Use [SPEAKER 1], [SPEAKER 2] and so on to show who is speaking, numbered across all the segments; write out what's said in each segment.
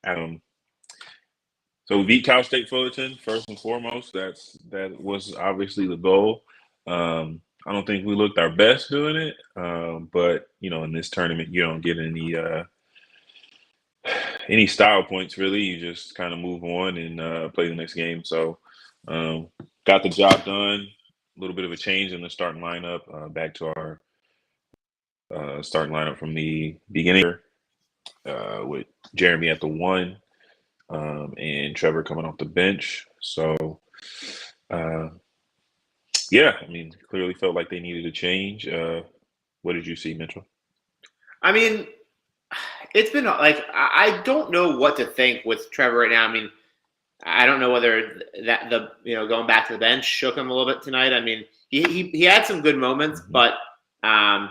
[SPEAKER 1] Um, so we beat Cal State Fullerton first and foremost. That was obviously the goal. I don't think we looked our best doing it, but in this tournament, you don't get any style points really. You just kind of move on and play the next game. So got the job done. A little bit of a change in the starting lineup. Back to our starting lineup from the beginning with Jeremy at the 1 and Trevor coming off the bench. So uh, yeah, I mean, clearly felt like they needed a change. What did you see, Mitchell?
[SPEAKER 2] I mean, it's been like I don't know what to think with Trevor right now. I mean, I don't know whether that going back to the bench shook him a little bit tonight. I mean, he had some good moments, but I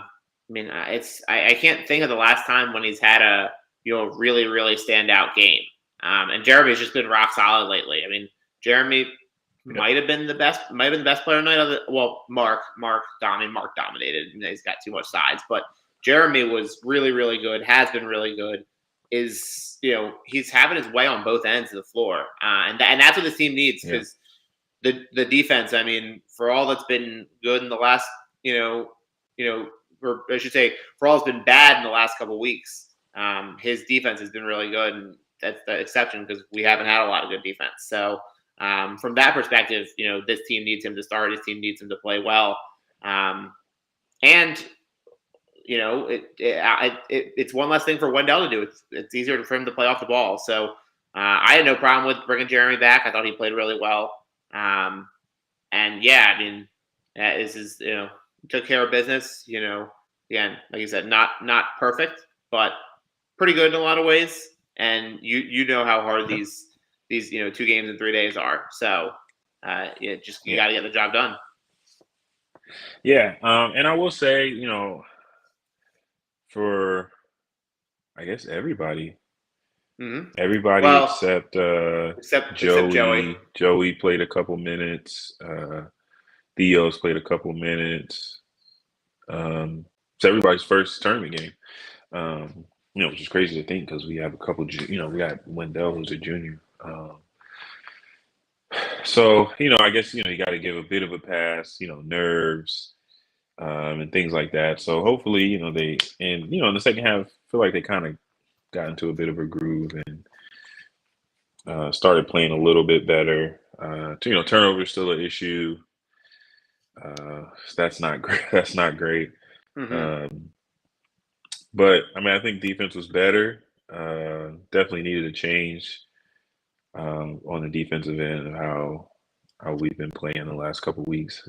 [SPEAKER 2] mean, I can't think of the last time when he's had a really really standout game. And Jeremy's just been rock solid lately. I mean, Jeremy might have been the best player tonight. Mark dominated. He's got too much size, but Jeremy was really, really good, has been really good, he's having his way on both ends of the floor. And that's what the team needs because the defense, I mean, for all that's been good in the last, or I should say, for all that's been bad in the last couple of weeks, his defense has been really good. And that's the exception because we haven't had a lot of good defense. So from that perspective, this team needs him to start. This team needs him to play well. And it's one less thing for Wendell to do. It's easier for him to play off the ball. So I had no problem with bringing Jeremy back. I thought he played really well. And yeah, I mean, this is took care of business. Again, like you said, not perfect, but pretty good in a lot of ways. And you know how hard these 2 games in 3 days are. So you got to get the job done.
[SPEAKER 1] Yeah, and I will say, for I guess everybody.
[SPEAKER 2] Mm-hmm.
[SPEAKER 1] Everybody except Joey.
[SPEAKER 2] Except Joey.
[SPEAKER 1] Joey played a couple minutes. Theo's played a couple minutes. It's everybody's first tournament game. Which is crazy to think because we have a couple. We got Wendell who's a junior. So I guess you got to give a bit of a pass. Nerves. And things like that. So hopefully, they in the second half, feel like they kind of got into a bit of a groove and started playing a little bit better. Turnover is still an issue. That's not great. That's not great.
[SPEAKER 2] Mm-hmm.
[SPEAKER 1] But I mean, I think defense was better. Definitely needed a change on the defensive end of how we've been playing the last couple of weeks.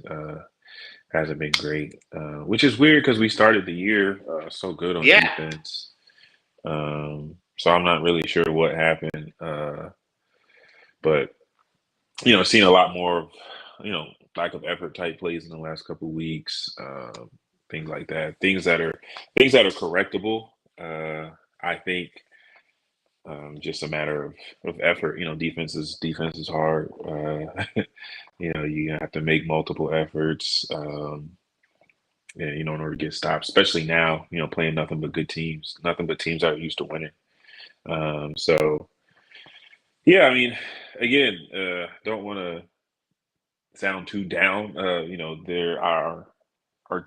[SPEAKER 1] Hasn't been great, which is weird because we started the year so good on defense. So I'm not really sure what happened, but seeing a lot more, lack of effort type plays in the last couple of weeks, things like that, things that are correctable. I think just a matter of effort. Defense is hard. You have to make multiple efforts, in order to get stopped, especially now, playing nothing but good teams, nothing but teams that are used to winning. So, yeah, I mean, again, don't want to sound too down. There are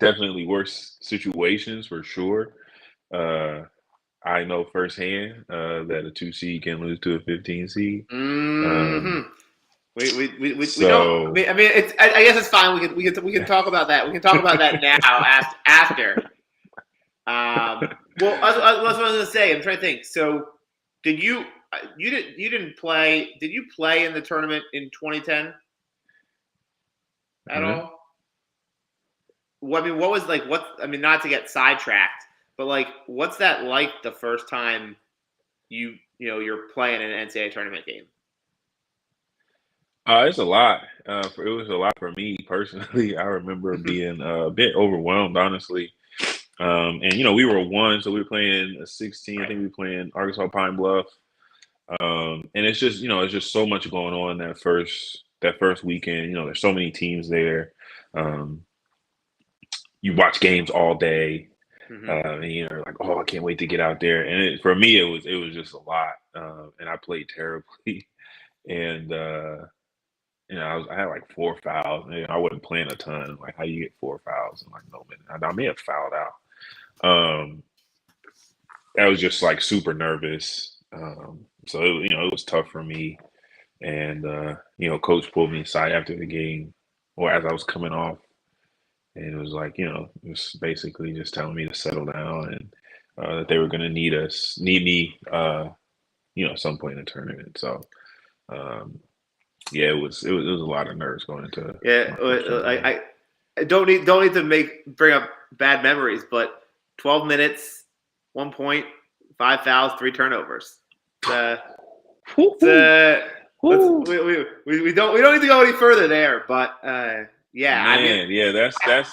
[SPEAKER 1] definitely worse situations for sure. I know firsthand that a 2 seed can lose to a 15 seed.
[SPEAKER 2] Mm-hmm. We don't. I mean, it's. I guess it's fine. We can talk about that. We can talk about that now after. Well, that's what I was going to say. I'm trying to think. So, did you didn't play? Did you play in the tournament in 2010 at all? Well, I mean, what was like? I mean, not to get sidetracked, but like, what's that like the first time you're playing in an NCAA tournament game?
[SPEAKER 1] It's a lot. It was a lot for me personally. I remember being a bit overwhelmed, honestly. And we were 1, so we were playing a 16. I think we were playing Arkansas Pine Bluff. And it's just it's just so much going on that first weekend. There's so many teams there. You watch games all day, and you're like, oh, I can't wait to get out there. And for me, it was just a lot. and I played terribly. And I had like 4 fouls. And I wasn't playing a ton. Like, how you get 4 fouls in like no minute? I may have fouled out. I was just like super nervous. So it was tough for me. And coach pulled me aside after the game, or as I was coming off, and it was like, just basically just telling me to settle down and that they were going to need me, at some point in the tournament. So, yeah, it was a lot of nerves going into
[SPEAKER 2] Yeah,
[SPEAKER 1] my first tournament game.
[SPEAKER 2] I don't need to bring up bad memories, but 12 minutes, 1 point, 5 fouls, 3 turnovers. We don't need to go any further there, but yeah,
[SPEAKER 1] Man, yeah, that's bad.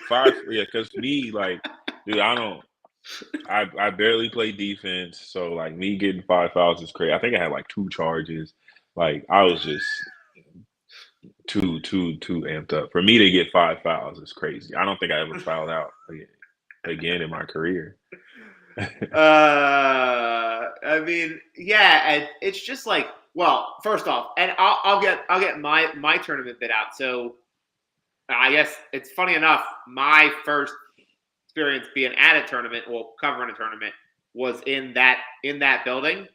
[SPEAKER 1] 5, yeah, because me, like, dude, I barely play defense, so like me getting 5 fouls is crazy. I think I had like 2 charges. Like, I was just too amped up. For me to get 5 fouls is crazy. I don't think I ever fouled out again in my career.
[SPEAKER 2] I mean, yeah, and it's just like, well, first off, and I'll get my tournament bit out. So I guess it's funny enough, my first experience being at a tournament, well, covering a tournament, was in that building.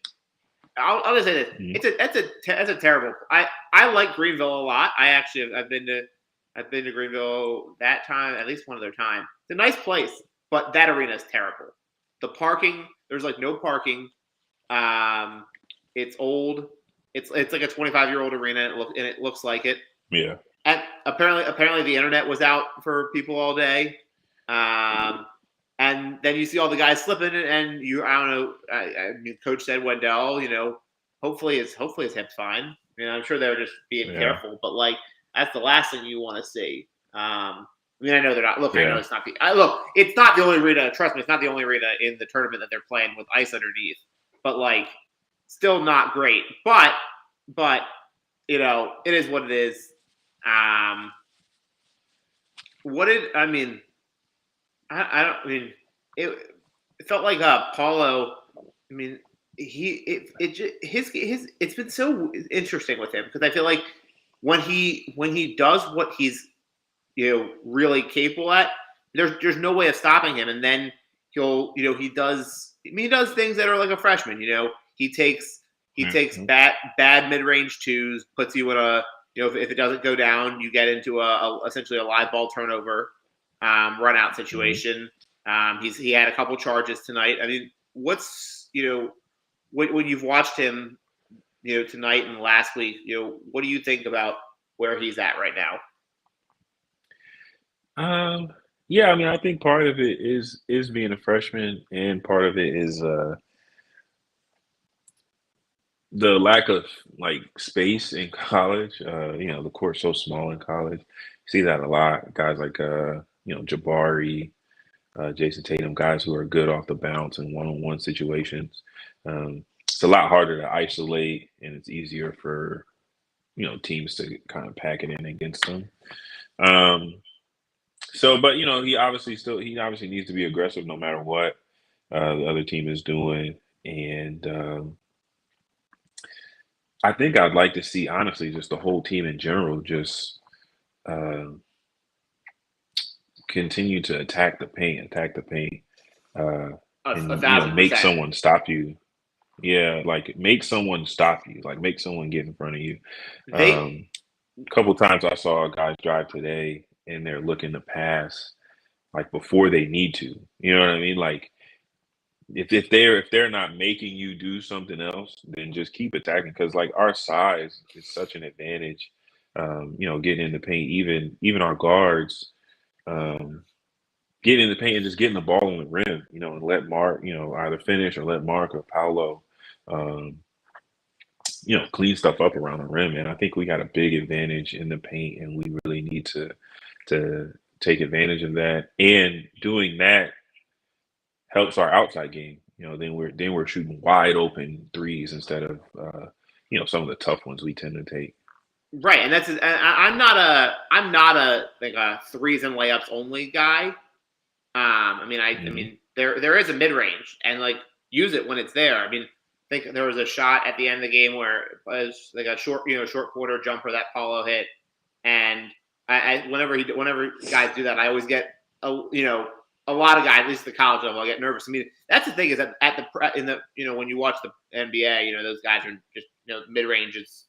[SPEAKER 2] I'll just say this: it's a terrible. I like Greenville a lot. I've been to Greenville that time, at least one other time. It's a nice place, but that arena is terrible. The parking, there's like no parking. It's old. It's like a 25-year-old arena, and it looks like it.
[SPEAKER 1] Yeah.
[SPEAKER 2] And apparently the internet was out for people all day. And then you see all the guys slipping, and I don't know. Coach said Wendell, hopefully his hip's fine. I'm sure they were just being careful, but like that's the last thing you want to see. I know they're not. Look, I know it's not it's not the only arena. Trust me, it's not the only arena in the tournament that they're playing with ice underneath. But like, still not great. But it is what it is. It felt like Paulo. I mean, it's been so interesting with him because I feel like when he does what he's really capable at, there's no way of stopping him, and then he does things that are like a freshman. He takes bad mid range twos, puts you in a if it doesn't go down, you get into essentially a live ball turnover, run out situation. He had a couple charges tonight. I mean, what's when you've watched him, tonight and last week, what do you think about where he's at right now?
[SPEAKER 1] Yeah, I mean, I think part of it is being a freshman, and part of it is the lack of like space in college. The court's so small in college. You see that a lot. Guys like Jabari, Jason Tatum, guys who are good off the bounce in one-on-one situations. It's a lot harder to isolate, and it's easier for teams to kind of pack it in against them. But he obviously needs to be aggressive no matter what the other team is doing, and I think I'd like to see, honestly, just the whole team in general just continue to attack the paint, and make
[SPEAKER 2] 1,000%.
[SPEAKER 1] someone stop you. Yeah, like make someone stop you, like make someone get in front of you. A couple times I saw guys drive today, and they're looking to pass like before they need to. You know what I mean? Like if they're not making you do something else, then just keep attacking because like our size is such an advantage. Getting in the paint, even our guards, getting in the paint and just getting the ball on the rim, and let Mark, either finish or let Mark or Paolo, clean stuff up around the rim. And I think we got a big advantage in the paint, and we really need to take advantage of that. And doing that helps our outside game. Then we're shooting wide open threes instead of some of the tough ones we tend to take.
[SPEAKER 2] Right, and I'm not a threes and layups only guy. I mean there is a mid range, and like use it when it's there. I mean, I think there was a shot at the end of the game where it was like a short corner jumper that Paulo hit, and whenever guys do that, I always get a lot of guys, at least at the college level, I get nervous. I mean, that's the thing is that when you watch the NBA, those guys are just mid range is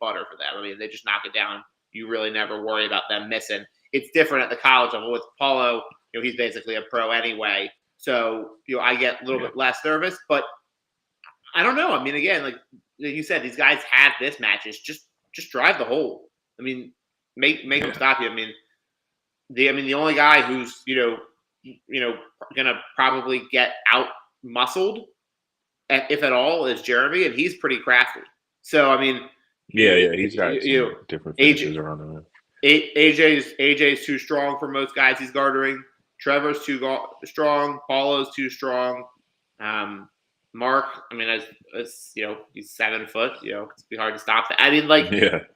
[SPEAKER 2] butter for them. I mean, they just knock it down. You really never worry about them missing. It's different at the college level with Paulo. He's basically a pro anyway, so I get a little bit less nervous. But I don't know. I mean, again, like you said, these guys have mismatches. Just drive the hole. I mean, make them stop you. I mean, the only guy who's gonna probably get out muscled, if at all, is Jeremy, and he's pretty crafty. So I mean,
[SPEAKER 1] he's got different finishes around the rim.
[SPEAKER 2] AJ's too strong for most guys he's guarding. Trevor's too strong. Paulo's too strong. Mark, I mean, as he's 7 foot. It's be hard to stop that. I mean,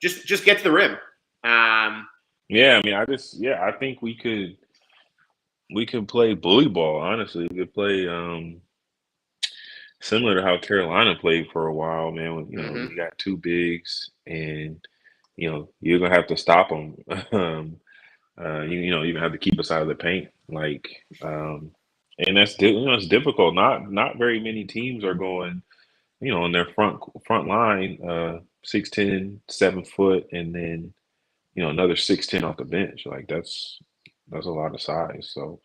[SPEAKER 2] just get to the rim.
[SPEAKER 1] I mean, I think we could play bully ball. Honestly, we could play similar to how Carolina played for a while, man. You got two bigs, and you're gonna have to stop them. You're gonna have to keep us out of the paint, and that's it's difficult. Not very many teams are going, on their front line, 6'10", 7 foot, and then another 6'10" off the bench. Like that's a lot of size. So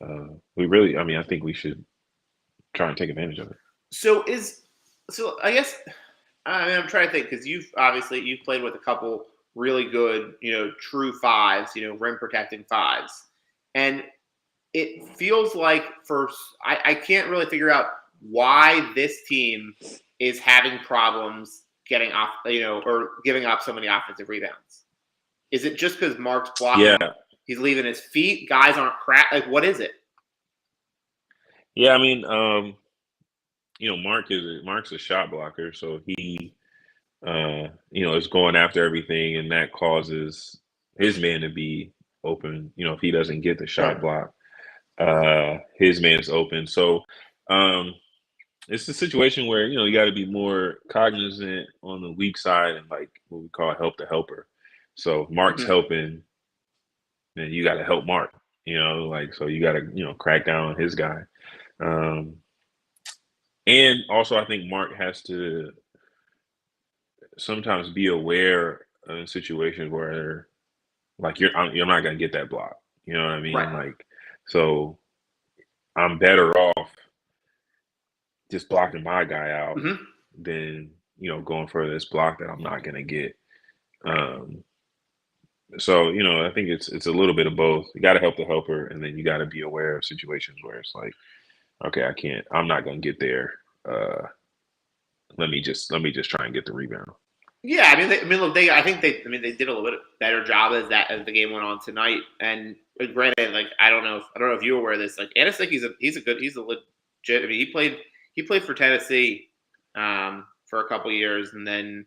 [SPEAKER 1] I think we should try and take advantage of it.
[SPEAKER 2] So I guess I'm trying to think because you've played with a couple really good true fives, rim protecting fives, and it feels like I can't really figure out why this team is having problems getting off, or giving up so many offensive rebounds. Is it just because Mark's blocking?
[SPEAKER 1] Yeah.
[SPEAKER 2] He's leaving his feet. Guys aren't cracked. Like, what is it?
[SPEAKER 1] Yeah, I mean, Mark's a shot blocker, so he, is going after everything, and that causes his man to be open. If he doesn't get the shot block, his man's open. So it's a situation where you got to be more cognizant on the weak side and like what we call help the helper. So Mark's helping, then you got to help Mark. So you got to crack down on his guy. And also I think Mark has to sometimes be aware in situations where like you're not gonna get that block. You know what I mean?
[SPEAKER 2] Right.
[SPEAKER 1] Like, so I'm better off just blocking my guy out than going for this block that I'm not gonna get. So I think it's a little bit of both. You got to help the helper, and then you got to be aware of situations where it's like, okay, I'm not gonna get there. Let me just try and get the rebound.
[SPEAKER 2] Yeah, I think they did a little bit better job as the game went on tonight. And granted, like I don't know if you were aware of this. Like Anistic, he's a legit. I mean, he played for Tennessee for a couple years, and then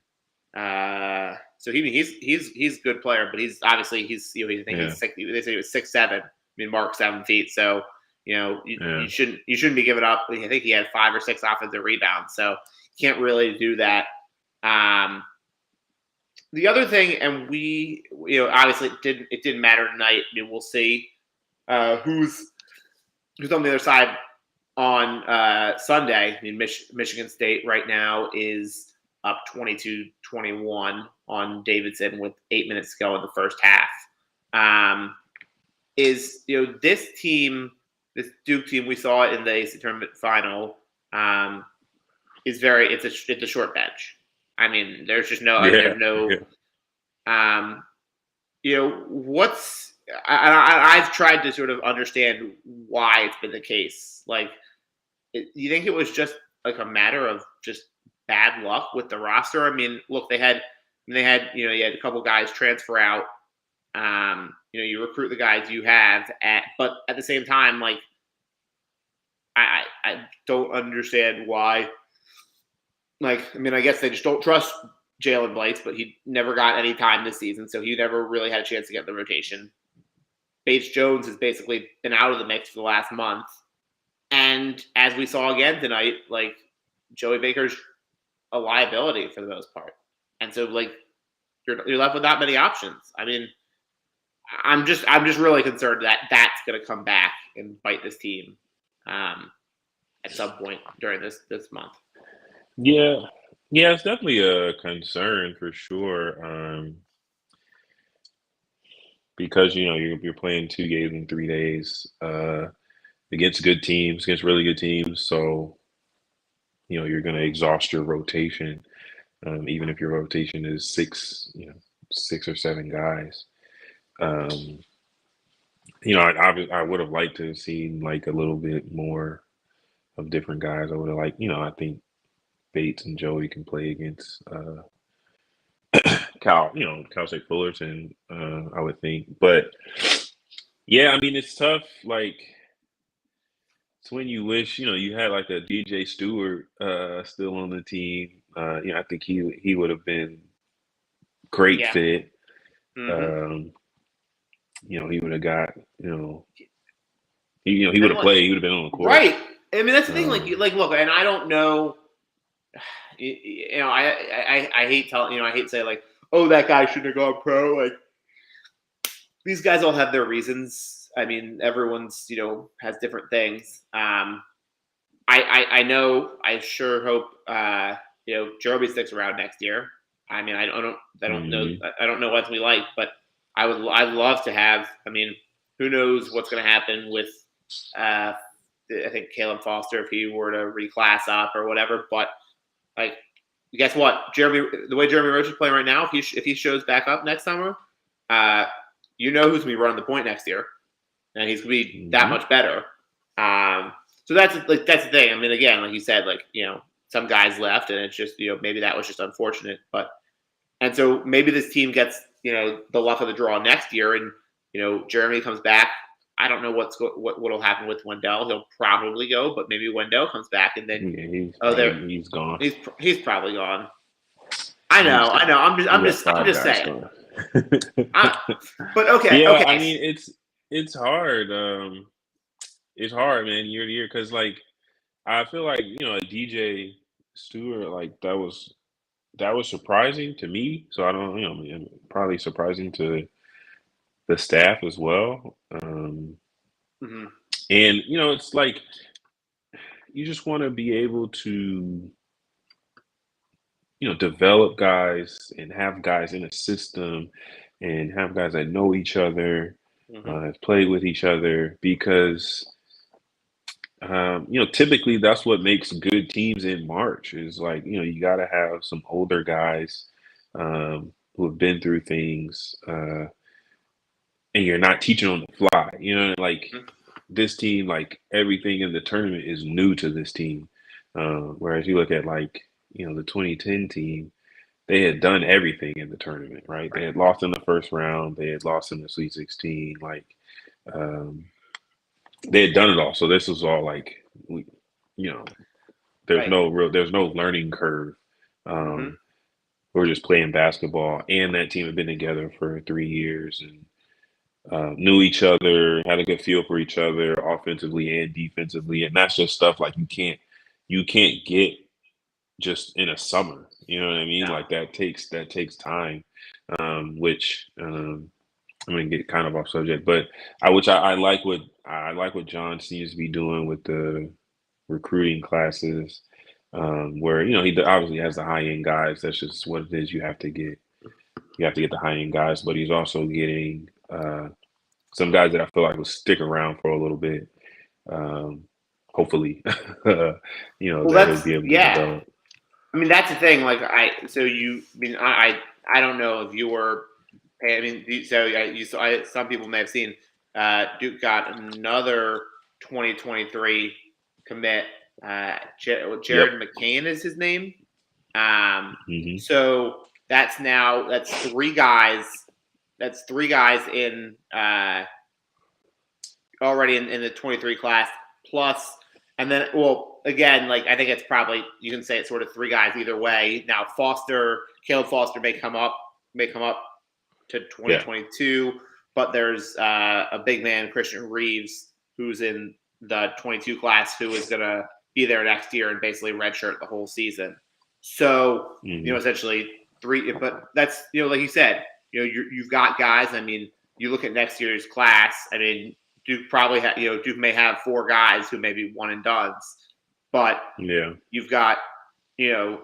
[SPEAKER 2] so he's a good player, but he's obviously he's 6. They say he was 6'7". I mean, Mark's 7 feet, so you shouldn't be giving up. I think he had 5 or 6 offensive rebounds, so you can't really do that. The other thing, and we, obviously it didn't matter tonight. I mean, we'll see who's on the other side on Sunday. I mean, Michigan State right now is up 22-21 on Davidson with 8 minutes to go in the first half. This team, this Duke team, we saw it in the AC tournament final, it's a short bench. I mean, there's just no, I've tried to sort of understand why it's been the case. Like, you think it was just like a matter of just bad luck with the roster? I mean, look, they had you had a couple guys transfer out. You recruit the guys you have but at the same time, like, I don't understand why. Like, I mean, I guess they just don't trust Jalen Blights, but he never got any time this season, so he never really had a chance to get the rotation. Bates Jones has basically been out of the mix for the last month. And as we saw again tonight, like Joey Baker's a liability for the most part. And so like you're left with not many options. I mean, I'm just really concerned that that's going to come back and bite this team at some point during this month.
[SPEAKER 1] Yeah, yeah, it's definitely a concern for sure. Because you're playing 2 games in 3 days against good teams, against really good teams. So you're going to exhaust your rotation, even if your rotation is six or seven guys. Um, I would have liked to have seen like a little bit more of different guys. I would have liked, I think Bates and Joey can play against Cal State Fullerton. I would think, but yeah, I mean it's tough. Like it's when you wish you had like a DJ Stewart still on the team. I think he would have been great
[SPEAKER 2] Yeah.
[SPEAKER 1] fit.
[SPEAKER 2] Mm-hmm.
[SPEAKER 1] He would have got he would have played. He would have been on the court.
[SPEAKER 2] Right. I mean, that's the thing. Like, look, and I don't know. I hate telling. I hate saying like, oh, that guy shouldn't have gone pro. Like, these guys all have their reasons. I mean, everyone's has different things. I know. I sure hope Jeremy sticks around next year. I mean, I don't know. I don't know what we like, but I'd love to have. I mean, who knows what's going to happen with I think Caleb Foster if he were to reclass up or whatever. But like, guess what? The way Jeremy Roach is playing right now, if he shows back up next summer, who's going to be running the point next year, and he's going to be that much better. So that's the thing. I mean, again, like you said, like some guys left, and it's just maybe that was just unfortunate, and so maybe this team gets the luck of the draw next year, and Jeremy comes back. I don't know what'll happen with Wendell. He'll probably go, but maybe Wendell comes back, and then
[SPEAKER 1] he's gone.
[SPEAKER 2] He's probably gone. I know. I'm just saying. But okay.
[SPEAKER 1] Yeah,
[SPEAKER 2] okay.
[SPEAKER 1] I mean it's hard. It's hard, man, year to year, because like I feel like a DJ Stewart, like that was surprising to me. So I don't, probably surprising to the staff as well.
[SPEAKER 2] Mm-hmm.
[SPEAKER 1] And it's like you just want to be able to develop guys and have guys in a system and have guys that know each other, have played with each other, because typically that's what makes good teams in March is like, you got to have some older guys who have been through things, and you're not teaching on the fly, like this team, like everything in the tournament is new to this team. Whereas you look at like, the 2010 team, they had done everything in the tournament, right? They had lost in the first round. They had lost in the Sweet 16. Like, they had done it all. So this was all like, there's no learning curve. We're just playing basketball, and that team had been together for 3 years and knew each other, had a good feel for each other, offensively and defensively. And that's just stuff like you can't get just in a summer. You know what I mean?
[SPEAKER 2] Yeah.
[SPEAKER 1] Like that takes time. Which I'm gonna get kind of off subject, but I like what John seems to be doing with the recruiting classes, where he obviously has the high end guys. That's just what it is. You have to get the high end guys, but he's also getting some guys that I feel like will stick around for a little bit. Hopefully, that he'll be able to develop.
[SPEAKER 2] I mean, that's the thing. Like, I don't know if you were. I mean, so some people may have seen Duke got another 2023 commit. Jared McCain is his name. So that's 3 guys. That's 3 guys in already in the 23 class plus, and then again, like I think it's probably you can say it's sort of 3 guys either way. Now Caleb Foster may come up to 2022, but there's a big man, Christian Reeves, who's in the 22 class who is going to be there next year and basically redshirt the whole season. So, essentially 3, but that's, like you said, you've got guys. I mean, you look at next year's class. I mean, Duke probably Duke may have 4 guys who may be one and dones, but you've got, there's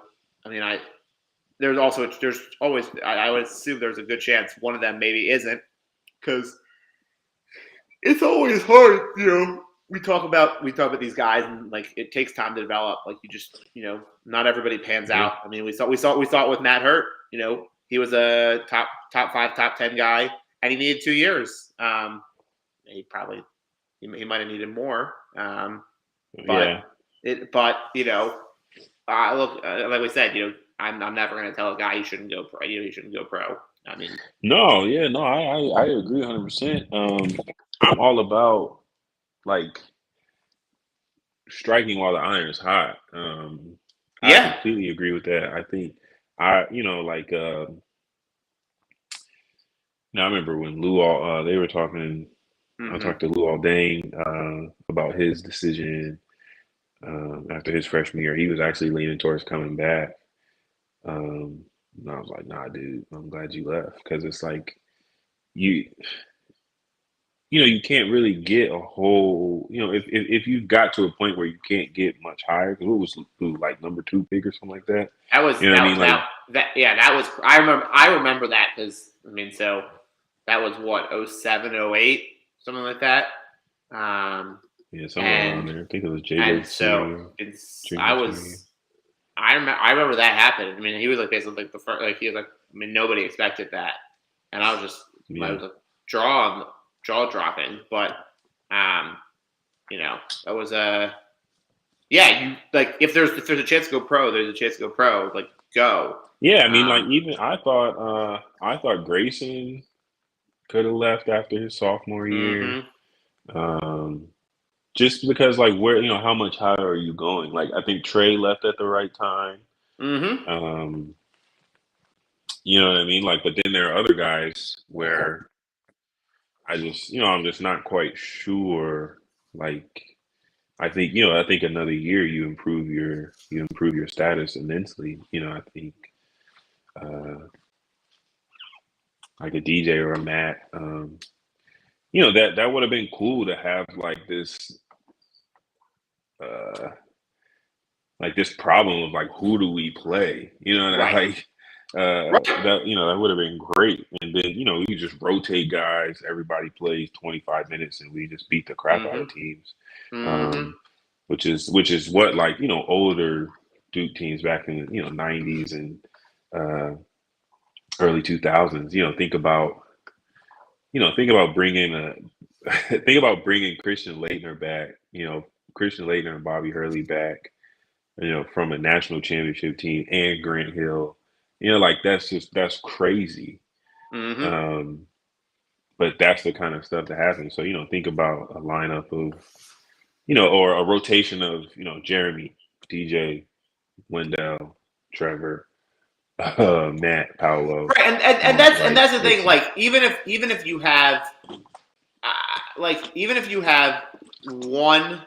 [SPEAKER 2] always, I would assume there's a good chance one of them maybe isn't, because it's always hard, we talk about these guys, and like it takes time to develop. Like you just, not everybody pans out. I mean, we saw it with Matt Hurt. He was a top 5, top 10 guy, and he needed 2 years. He might have needed more. Look, like we said, I'm never going to tell a guy he shouldn't go pro. He shouldn't go pro. I mean,
[SPEAKER 1] I agree 100%. I'm all about like striking while the iron is hot. I completely agree with that. I think I remember when they were talking. I talked to Lou Aldane about his decision after his freshman year. He was actually leaning towards coming back. And I was like, nah, dude, I'm glad you left, because it's like you can't really get a whole, if you got to a point where you can't get much higher, because what was Lou, like number 2 pick or something like that?
[SPEAKER 2] That was, I remember that, because so that was what, 07, 08, something like that.
[SPEAKER 1] Somewhere around there. I think it was J.
[SPEAKER 2] I remember that happened. I mean, he was like basically like the first, like he was like, nobody expected that, and I was just I was like jaw dropping, but that was you like if there's a chance to go pro, there's a chance to go pro. Like go.
[SPEAKER 1] Yeah, I mean, like even I thought Grayson could have left after his sophomore year. Just because, like, where how much higher are you going? Like, I think Trey left at the right time. You know what I mean? Like, but then there are other guys where I just, I'm just not quite sure. Like, I think another year you improve your status immensely. I think like a DJ or a Matt. That would have been cool to have like this. Like this problem of like, who do we play? That would have been great. And then we just rotate guys. Everybody plays 25 minutes, and we just beat the crap out of teams. Which is what like older Duke teams back in the 90s and early 2000s. Think about bringing Christian Laettner back. Christian Laettner and Bobby Hurley back, from a national championship team, and Grant Hill, like that's crazy. But that's the kind of stuff that happens. So, think about a lineup of, or a rotation of, Jeremy, DJ, Wendell, Trevor, Matt, Paolo.
[SPEAKER 2] Right. And that's the thing. Like, even if you have, even if you have one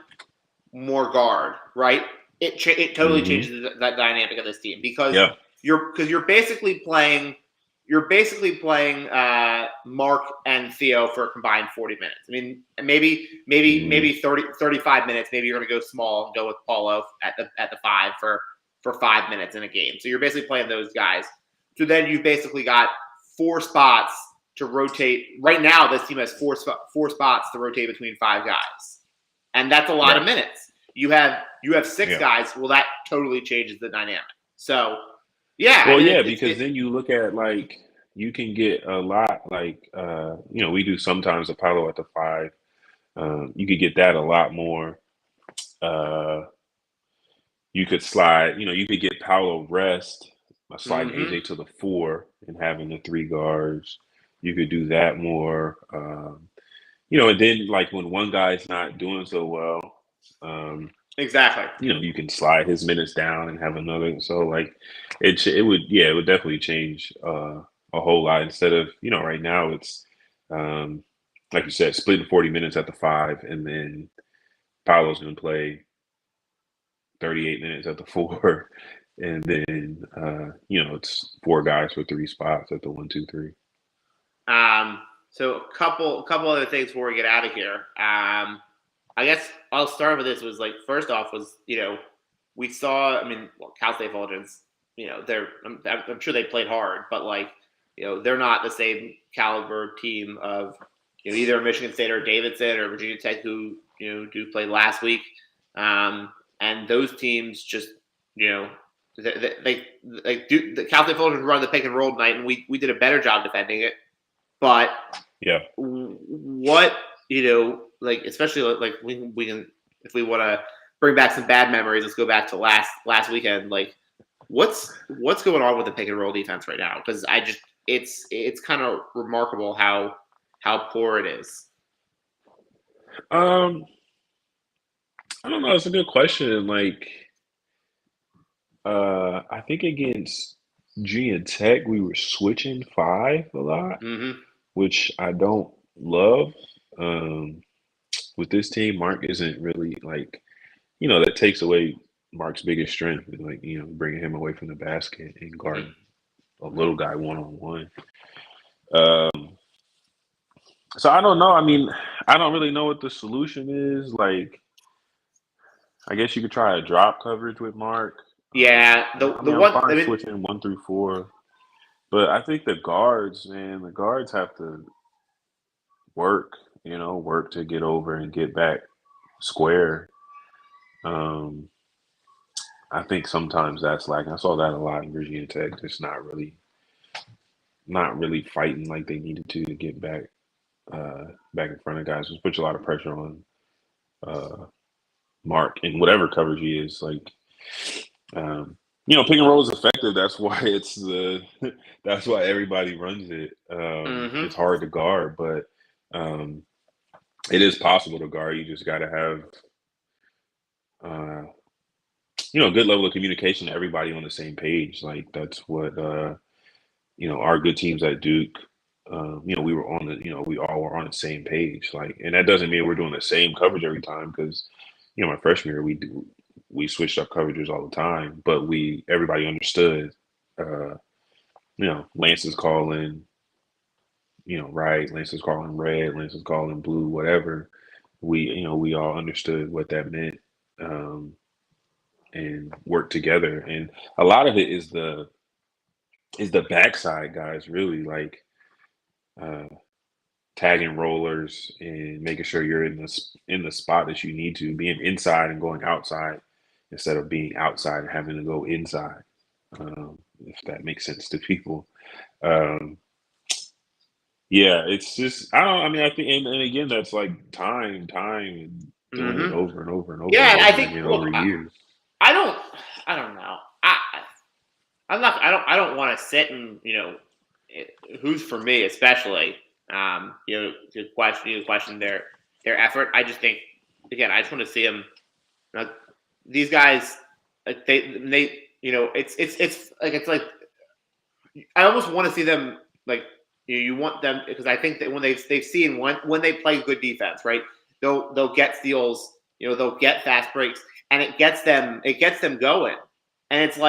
[SPEAKER 2] more guard, right? It totally changes that dynamic of this team, because you're basically playing Mark and Theo for a combined 40 minutes. I mean, maybe 35 minutes. Maybe you're going to go small and go with Paulo at the 5 for 5 minutes in a game. So you're basically playing those guys. So then you've basically got 4 spots to rotate. Right now, this team has 4 spots to rotate between 5 guys. And that's a lot of minutes. You have 6 guys. Well, that totally changes the dynamic. So,
[SPEAKER 1] because then you look at like you can get a lot like we do sometimes Apollo at the 5. You could get that a lot more. You could slide. You could get Paolo rest, sliding AJ to the 4 and having the 3 guards. You could do that more. And then like when one guy's not doing so well,
[SPEAKER 2] exactly.
[SPEAKER 1] You can slide his minutes down and have another. So like it would definitely change a whole lot, instead of, right now it's like you said, splitting 40 minutes at the 5, and then Paolo's going to play 38 minutes at the 4, and then it's 4 guys for 3 spots at the 1, 2, 3.
[SPEAKER 2] So a couple other things before we get out of here. I guess I'll start with this. Was like first off was we saw. Cal State Fullerton's. I'm sure they played hard, but they're not the same caliber team of either Michigan State or Davidson or Virginia Tech who do play last week. And those teams just the Cal State Fullerton run the pick and roll tonight, and we did a better job defending it. But
[SPEAKER 1] yeah,
[SPEAKER 2] what especially we can, if we want to bring back some bad memories, let's go back to last weekend. What's going on with the pick and roll defense right now? Because it's kind of remarkable how poor it is.
[SPEAKER 1] I don't know. It's a good question. I think against Virginia Tech, we were switching 5 a lot, which I don't love. With this team, Mark isn't really that takes away Mark's biggest strength, bringing him away from the basket and guarding a little guy one-on-one. So I don't know. I don't really know what the solution is. I guess you could try a drop coverage with Mark.
[SPEAKER 2] Yeah,
[SPEAKER 1] I'm switching 1 through 4, but I think the guards have to work to get over and get back square. I think sometimes that's lacking. I saw that a lot in Virginia Tech, just not really fighting like they needed to get back in front of guys, which puts a lot of pressure on Mark and whatever coverage he is. Pick and roll is effective. That's why that's why everybody runs it. It's hard to guard, but it is possible to guard. You just got to have a good level of communication to everybody on the same page. That's what our good teams at Duke. We all were on the same page. And that doesn't mean we're doing the same coverage every time because my freshman year we switched up coverages all the time, but everybody understood. Lance is calling, right. Lance is calling red. Lance is calling blue. Whatever. We all understood what that meant. And work together, and a lot of it is the backside guys, really tagging rollers and making sure you're in the spot that you need to, being inside and going outside instead of being outside and having to go inside. If that makes sense to people. Yeah, it's just I think, and again, that's time and doing it over and over and over.
[SPEAKER 2] Yeah,
[SPEAKER 1] and
[SPEAKER 2] I think
[SPEAKER 1] over years.
[SPEAKER 2] I don't know. I don't want to sit and who's for me especially to question their effort. I just think again I just want to see them. These guys they it's like I almost want to see them you want them because I think that when they've seen when they play good defense, right? They'll get steals, they'll get fast breaks. And it gets them going, and it's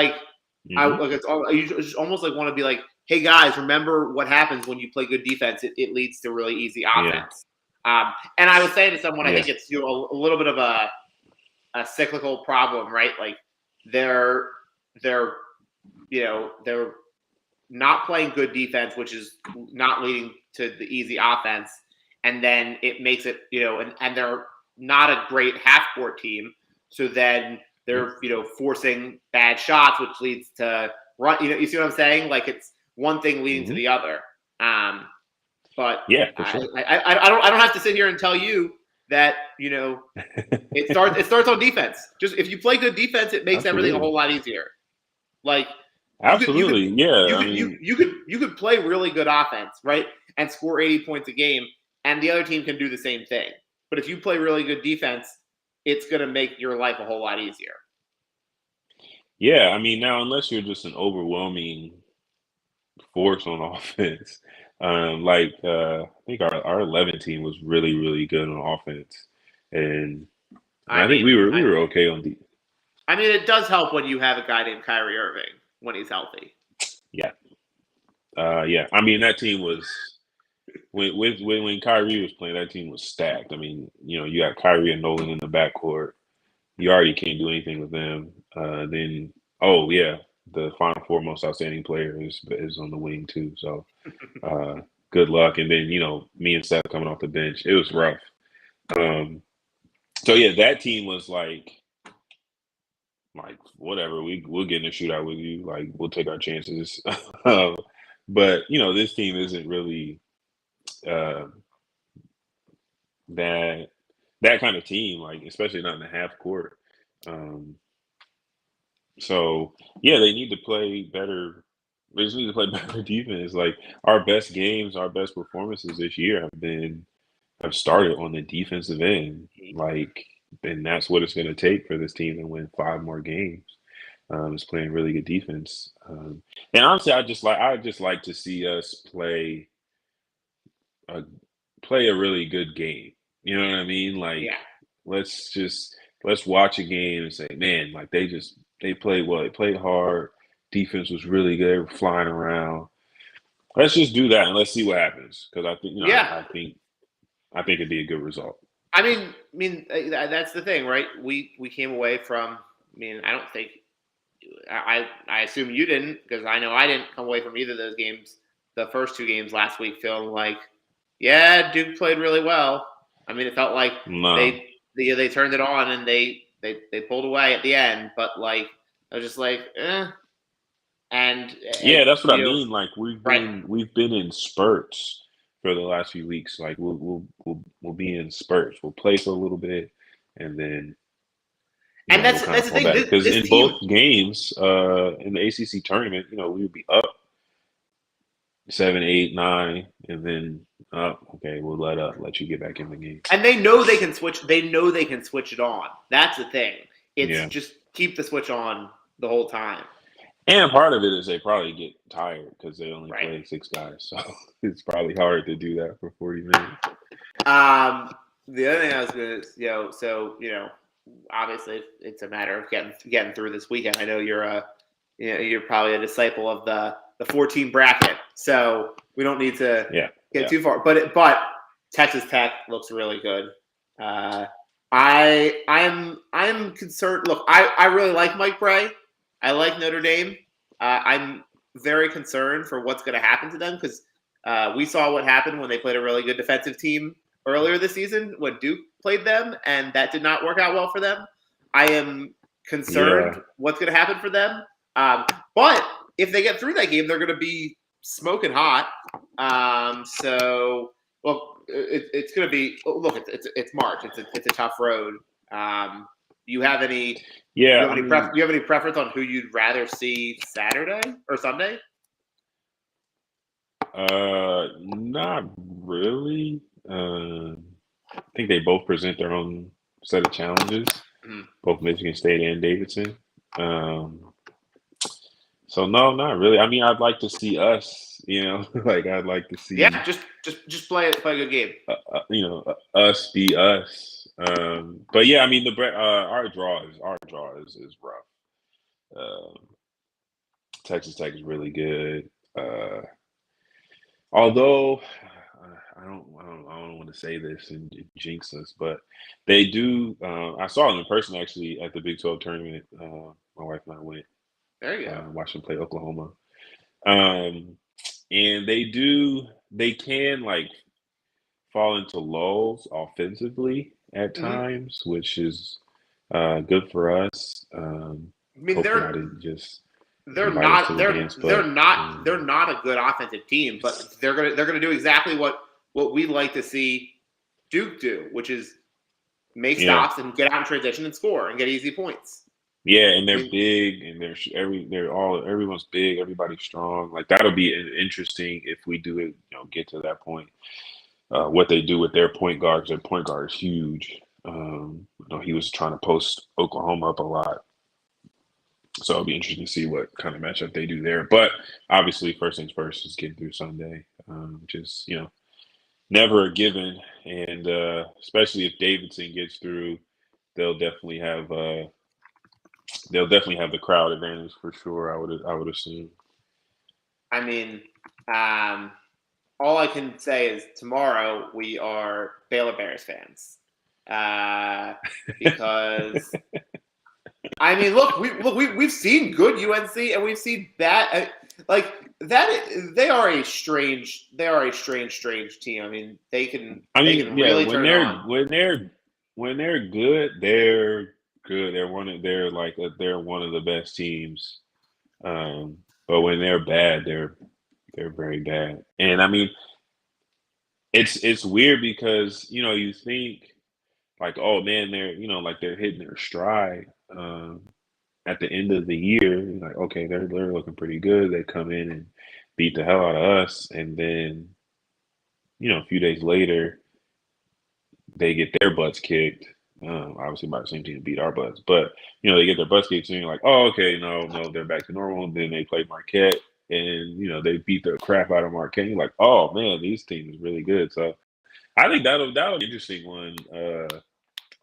[SPEAKER 2] you just almost want to be like, hey guys, remember what happens when you play good defense? It leads to really easy offense. Yeah. And I was saying to someone, I think it's a little bit of a cyclical problem, right? They're not playing good defense, which is not leading to the easy offense, and then it makes it and they're not a great half court team. So then they're, forcing bad shots, which leads to run. You see what I'm saying? It's one thing leading to the other. But
[SPEAKER 1] yeah, for sure.
[SPEAKER 2] I don't have to sit here and tell you that it starts on defense. Just if you play good defense, it makes everything a whole lot easier.
[SPEAKER 1] Absolutely,
[SPEAKER 2] you could play really good offense, right, and score 80 points a game, and the other team can do the same thing. But if you play really good defense, it's going to make your life a whole lot easier.
[SPEAKER 1] Yeah, now unless you're just an overwhelming force on offense, I think our 11 team was really, really good on offense, and I think we were okay on defense.
[SPEAKER 2] I mean, it does help when you have a guy named Kyrie Irving when he's healthy.
[SPEAKER 1] Yeah. Yeah. I mean, that team was when Kyrie was playing, that team was stacked. I mean, you got Kyrie and Nolan in the backcourt. You already can't do anything with them. Then, the final four most outstanding player is on the wing too. So, good luck. And then, me and Seth coming off the bench, it was rough. So yeah, that team was like whatever, we'll get in a shootout with you. Like, we'll take our chances. But this team isn't really that kind of team, like especially not in the half court. So yeah, they need to play better. They just need to play better defense. Like, our best games, our best performances this year have started on the defensive end. Like, and that's what it's going to take for this team to win 5 more games. Is playing really good defense. And honestly, I just like to see us play a really good game. You know what I mean? Like,
[SPEAKER 2] Yeah.
[SPEAKER 1] let's watch a game and say, man, like they played well. They played hard. Defense was really good. They were flying around. Let's just do that and let's see what happens. Because I think, I think it'd be a good result.
[SPEAKER 2] I mean, that's the thing, right? We came away from. I mean, I don't think. I assume you didn't, because I know I didn't come away from either of those games, the first 2 games last week, feeling like, yeah, Duke played really well. I mean, it felt like they turned it on and they pulled away at the end, but like I was just like, eh. And
[SPEAKER 1] yeah, that's what I mean. Like, we've been in spurts for the last few weeks. Like, we'll be in spurts. We'll play for a little bit, and then
[SPEAKER 2] that's
[SPEAKER 1] we'll
[SPEAKER 2] the thing.
[SPEAKER 1] Because in both games, in the ACC tournament, we would be up 7, 8, 9, and then okay, we'll let you get back in the game.
[SPEAKER 2] And they know they can switch. They know they can switch it on. That's the thing. It's just keep the switch on the whole time.
[SPEAKER 1] And part of it is they probably get tired because they only play 6 guys, so it's probably hard to do that for 40 minutes.
[SPEAKER 2] The other thing I was going to, so obviously it's a matter of getting through this weekend. I know you're probably a disciple of the 14 bracket, so we don't need to get too far. But Texas Tech looks really good. I am concerned. Look, I really like Mike Bray. I like Notre Dame. I'm very concerned for what's going to happen to them, because we saw what happened when they played a really good defensive team earlier this season when Duke played them, and that did not work out well for them. I am concerned what's going to happen for them. But if they get through that game, they're going to be smoking hot. So, well, it's going to be. Look, it's March. It's a tough road. Do you have any?
[SPEAKER 1] Yeah.
[SPEAKER 2] Do you have any preference on who you'd rather see Saturday or Sunday?
[SPEAKER 1] Not really. I think they both present their own set of challenges. Mm-hmm. Both Michigan State and Davidson. So no, not really. I mean, I'd like to see us. Like, I'd like to see.
[SPEAKER 2] Yeah, just play a good game.
[SPEAKER 1] Us be us. But yeah, I mean, our draw is rough. Texas Tech is really good. Although I don't want to say this and jinx us, but they do. I saw them in person actually at the Big 12 tournament. My wife and I went.
[SPEAKER 2] There you go.
[SPEAKER 1] Watched them play Oklahoma. And they can like fall into lulls offensively at times, which is good for us.
[SPEAKER 2] I mean,
[SPEAKER 1] they're
[SPEAKER 2] not a good offensive team, but they're gonna do exactly what we like to see Duke do, which is make stops and get out in transition and score and get easy points.
[SPEAKER 1] Yeah, and they're big, and everyone's big, everybody's strong. Like, that'll be interesting if we do it, get to that point. What they do with their point guard, because their point guard is huge. He was trying to post Oklahoma up a lot. So it'll be interesting to see what kind of matchup they do there. But obviously, first things first is getting through Sunday, which is, never a given. And especially if Davidson gets through, they'll definitely have the crowd advantage for sure. I would assume.
[SPEAKER 2] I mean, all I can say is tomorrow we are Baylor Bears fans, because I mean, we've seen good UNC and we've seen bad, like that. They are a strange team. I mean, they can really turn on.
[SPEAKER 1] When they're good, they're good. They're one of the best teams. But when they're bad, they're very bad. And I mean, it's weird because you think like, oh man, they're hitting their stride. At the end of the year, you're like, okay, they're looking pretty good. They come in and beat the hell out of us, and then a few days later, they get their butts kicked. Obviously by the same team that beat our butts, but they get their butts kicked, and you're like, oh, okay, no, they're back to normal. And then they play Marquette, and they beat the crap out of Marquette. You're like, oh man, these teams is really good. So I think that'll be an interesting one. I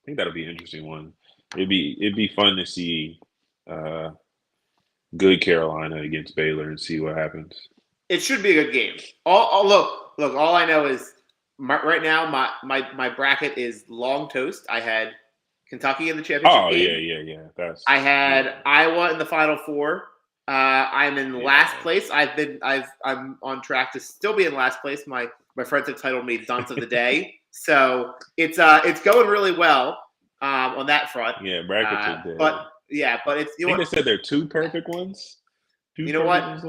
[SPEAKER 1] think that'll be an interesting one. It'd be fun to see good Carolina against Baylor and see what happens.
[SPEAKER 2] It should be a good game. Look. All I know is right now my bracket is long toast. I had Kentucky in the championship game.
[SPEAKER 1] Yeah.
[SPEAKER 2] I had Iowa in the Final Four. I'm in last place. I'm on track to still be in last place. My friends have titled me Dunce of the Day, so it's going really well on that front.
[SPEAKER 1] Yeah, brackets are dead.
[SPEAKER 2] But it's
[SPEAKER 1] I think they said they're two perfect ones.
[SPEAKER 2] You know what?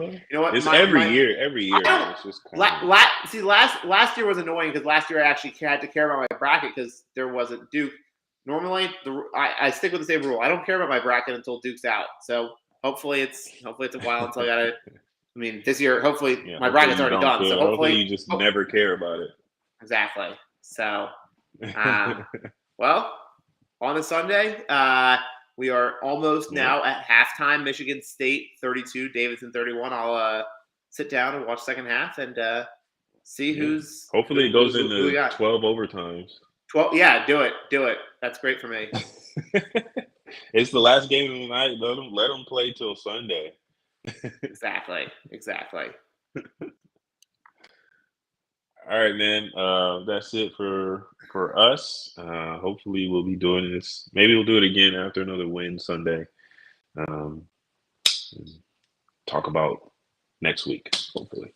[SPEAKER 1] It's every year. It's just
[SPEAKER 2] last year was annoying because last year I actually had to care about my bracket because there wasn't Duke. Normally, I stick with the same rule. I don't care about my bracket until Duke's out. So hopefully it's a while until I got it. I mean, this year, hopefully my bracket's already done. So hopefully
[SPEAKER 1] you just never care about it.
[SPEAKER 2] Exactly. So, well, on a Sunday, we are almost now at halftime. Michigan State 32, Davidson 31. I'll sit down and watch second half and see who's.
[SPEAKER 1] Hopefully it goes into 12 overtimes.
[SPEAKER 2] 12. Yeah, do it. That's great for me.
[SPEAKER 1] It's the last game of the night. Let them play till Sunday.
[SPEAKER 2] Exactly.
[SPEAKER 1] All right, man. That's it for us. Hopefully, we'll be doing this. Maybe we'll do it again after another win Sunday. Talk about next week, hopefully.